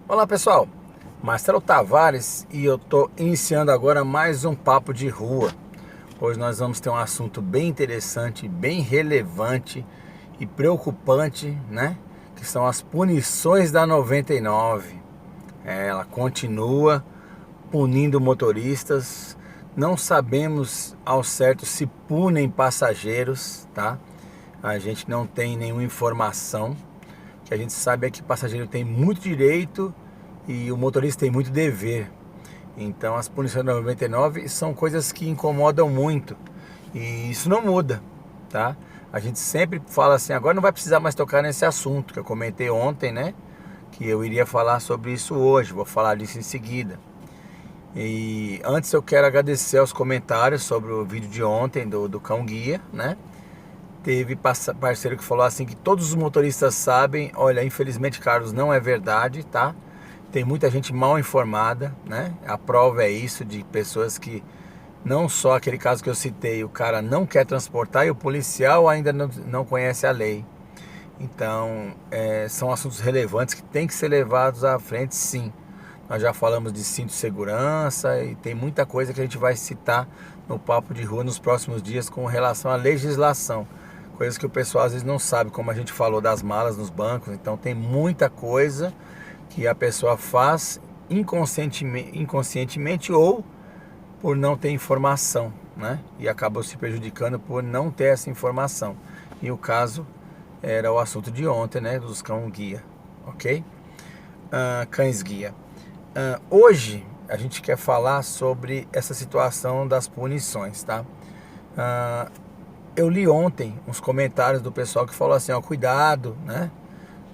Olá pessoal, Marcelo Tavares e eu estou iniciando agora mais um papo de rua. Hoje nós vamos ter um assunto bem interessante, bem relevante e preocupante, né? Que são as punições da 99. Ela continua punindo motoristas. Não sabemos ao certo se punem passageiros, tá? A gente não tem nenhuma informação. O que a gente sabe é que o passageiro tem muito direito e o motorista tem muito dever. Então as punições da 99 são coisas que incomodam muito e isso não muda, tá? A gente sempre fala assim, agora não vai precisar mais tocar nesse assunto que eu comentei ontem, né? Que eu iria falar sobre isso hoje, vou falar disso em seguida. E antes eu quero agradecer aos comentários sobre o vídeo de ontem do Cão Guia, né? Teve parceiro que falou assim que todos os motoristas sabem. Olha, infelizmente, Carlos, não é verdade, tá? Tem muita gente mal informada, né? A prova é isso, de pessoas que não só aquele caso que eu citei, o cara não quer transportar e o policial ainda não conhece a lei. Então, são assuntos relevantes que tem que ser levados à frente, sim. Nós já falamos de cinto de segurança e tem muita coisa que a gente vai citar no papo de rua nos próximos dias com relação à legislação. Coisas que o pessoal às vezes não sabe, como a gente falou das malas nos bancos. Então tem muita coisa que a pessoa faz inconscientemente ou por não ter informação, né? E acabou se prejudicando por não ter essa informação. E o caso era o assunto de ontem, né? Dos cão guia, ok? Cães guia. Hoje a gente quer falar sobre essa situação das punições, tá? Eu li ontem uns comentários do pessoal que falou assim, ó, cuidado, né?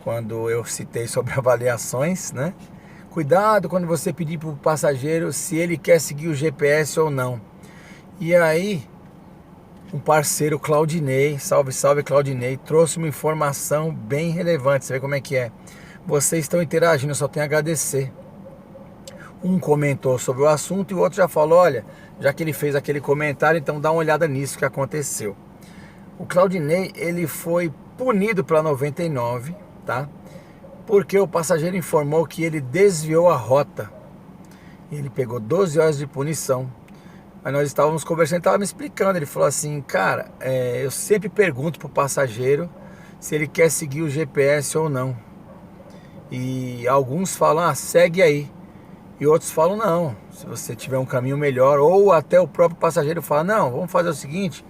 Quando eu citei sobre avaliações, né? Cuidado quando você pedir para o passageiro se ele quer seguir o GPS ou não. E aí, um parceiro, Claudinei, salve, salve Claudinei, trouxe uma informação bem relevante. Você vê como é que é. Vocês estão interagindo, eu só tenho a agradecer. Um comentou sobre o assunto e o outro já falou, olha, já que ele fez aquele comentário, então dá uma olhada nisso que aconteceu. O Claudinei, ele foi punido pela 99, tá? Porque o passageiro informou que ele desviou a rota. Ele pegou 12 horas de punição. Aí nós estávamos conversando, ele estava me explicando. Ele falou assim, cara, eu sempre pergunto pro passageiro se ele quer seguir o GPS ou não. E alguns falam, segue aí. E outros falam, não, se você tiver um caminho melhor. Ou até o próprio passageiro fala, não, vamos fazer o seguinte,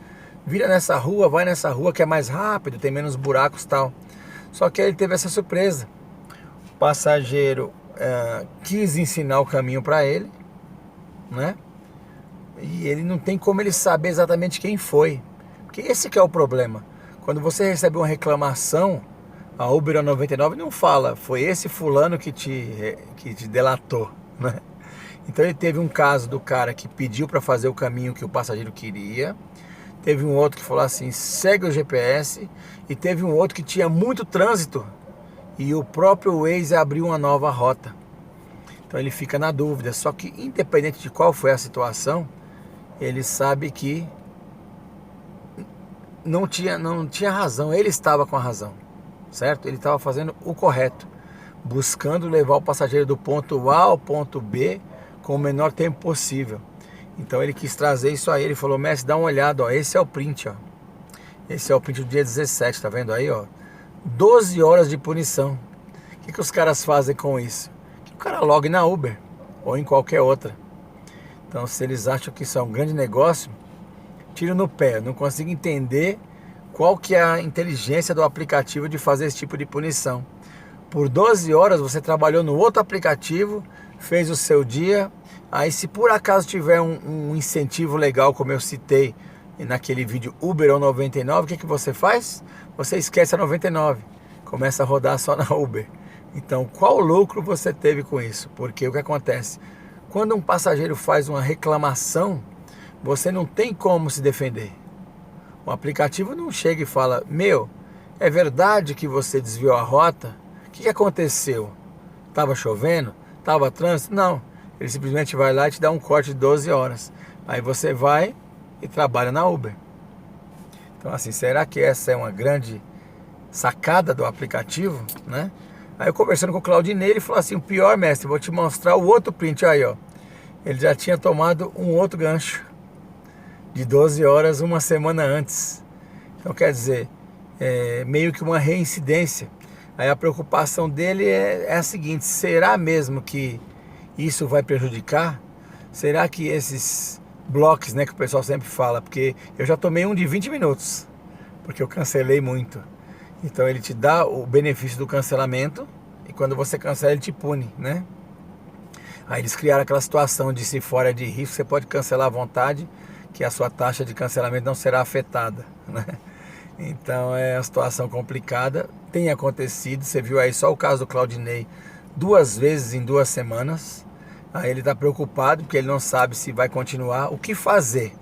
vira nessa rua, vai nessa rua que é mais rápido, tem menos buracos e tal. Só que aí ele teve essa surpresa. O passageiro quis ensinar o caminho para ele, né? E ele não tem como ele saber exatamente quem foi. Porque esse que é o problema. Quando você recebe uma reclamação, a Uber 99 não fala, foi esse fulano que te delatou, né? Então ele teve um caso do cara que pediu para fazer o caminho que o passageiro queria. Teve um outro que falou assim, segue o GPS. E teve um outro que tinha muito trânsito e o próprio Waze abriu uma nova rota. Então ele fica na dúvida. Só que independente de qual foi a situação, ele sabe que não tinha razão. Ele estava com a razão, certo? Ele estava fazendo o correto, buscando levar o passageiro do ponto A ao ponto B com o menor tempo possível. Então ele quis trazer isso aí. Ele falou, mestre, dá uma olhada, ó, esse é o print, ó. Esse é o print do dia 17, tá vendo aí, ó? 12 horas de punição. O que os caras fazem com isso? Que o cara logue na Uber ou em qualquer outra. Então, se eles acham que isso é um grande negócio, tiro no pé. Eu não consigo entender qual que é a inteligência do aplicativo de fazer esse tipo de punição. Por 12 horas você trabalhou no outro aplicativo, fez o seu dia. Aí se por acaso tiver um incentivo legal, como eu citei naquele vídeo Uber ou 99, o que você faz? Você esquece a 99, começa a rodar só na Uber. Então qual lucro você teve com isso? Porque o que acontece? Quando um passageiro faz uma reclamação, você não tem como se defender. O aplicativo não chega e fala, meu, é verdade que você desviou a rota? O que aconteceu? Estava chovendo? Estava trânsito? Não. Ele simplesmente vai lá e te dá um corte de 12 horas. Aí você vai e trabalha na Uber. Então assim, será que essa é uma grande sacada do aplicativo, né? Aí eu conversando com o Claudinei, ele falou assim, o pior, mestre, vou te mostrar o outro print aí, ó. Ele já tinha tomado um outro gancho de 12 horas uma semana antes. Então quer dizer, meio que uma reincidência. Aí a preocupação dele é a seguinte, será mesmo que isso vai prejudicar? Será que esses blocos, né, que o pessoal sempre fala, porque eu já tomei um de 20 minutos, porque eu cancelei muito. Então ele te dá o benefício do cancelamento e quando você cancela ele te pune, né? Aí eles criaram aquela situação de se fora de risco, você pode cancelar à vontade, que a sua taxa de cancelamento não será afetada, né? Então é uma situação complicada, tem acontecido, você viu aí só o caso do Claudinei 2 vezes em 2 semanas. Aí ele está preocupado porque ele não sabe se vai continuar, o que fazer?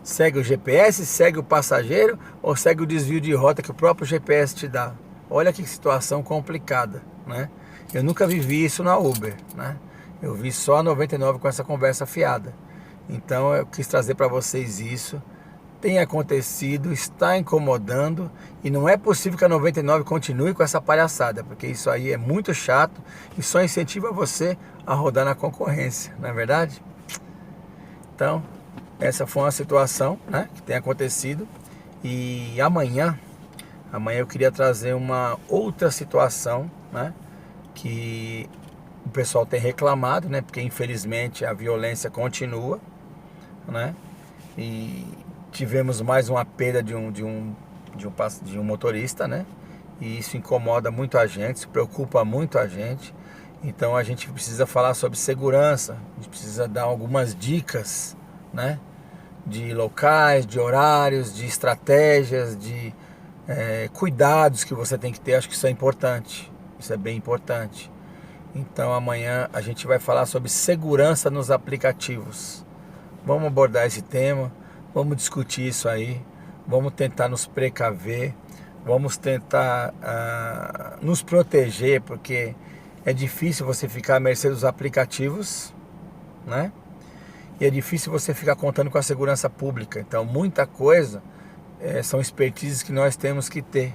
Segue o GPS, segue o passageiro ou segue o desvio de rota que o próprio GPS te dá? Olha que situação complicada, né? Eu nunca vivi isso na Uber, né? Eu vi só a 99 com essa conversa fiada. Então eu quis trazer para vocês isso. Tem acontecido, está incomodando e não é possível que a 99 continue com essa palhaçada, porque isso aí é muito chato e só incentiva você a rodar na concorrência, não é verdade? Então, essa foi uma situação, né, que tem acontecido e amanhã eu queria trazer uma outra situação, né, que o pessoal tem reclamado, né, porque infelizmente a violência continua, né, e tivemos mais uma perda de um motorista, né? E isso incomoda muito a gente, se preocupa muito a gente. Então a gente precisa falar sobre segurança, a gente precisa dar algumas dicas, né? De locais, de horários, de estratégias, de cuidados que você tem que ter. Acho que isso é importante, isso é bem importante. Então amanhã a gente vai falar sobre segurança nos aplicativos. Vamos abordar esse tema. Vamos discutir isso aí, vamos tentar nos precaver, vamos tentar nos proteger, porque é difícil você ficar à mercê dos aplicativos, né? E é difícil você ficar contando com a segurança pública. Então muita coisa são expertises que nós temos que ter.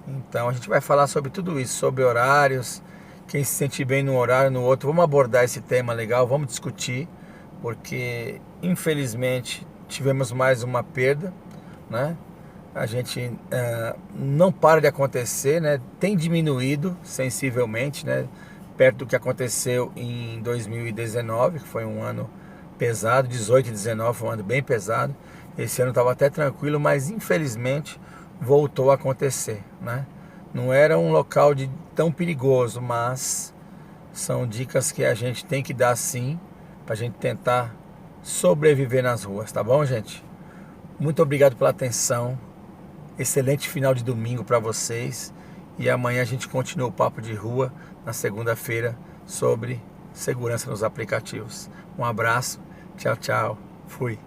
Então a gente vai falar sobre tudo isso, sobre horários, quem se sente bem num horário, no outro. Vamos abordar esse tema legal, vamos discutir, porque infelizmente tivemos mais uma perda, né? A gente não para de acontecer, né? Tem diminuído sensivelmente, né? Perto do que aconteceu em 2019, que foi um ano pesado, 18 e 19 foi um ano bem pesado. Esse ano estava até tranquilo, mas infelizmente voltou a acontecer, né? Não era um local tão perigoso, mas são dicas que a gente tem que dar sim, para a gente tentar sobreviver nas ruas, tá bom, gente? Muito obrigado pela atenção. Excelente final de domingo para vocês. E amanhã a gente continua o papo de rua na segunda-feira sobre segurança nos aplicativos. Um abraço, tchau, tchau. Fui.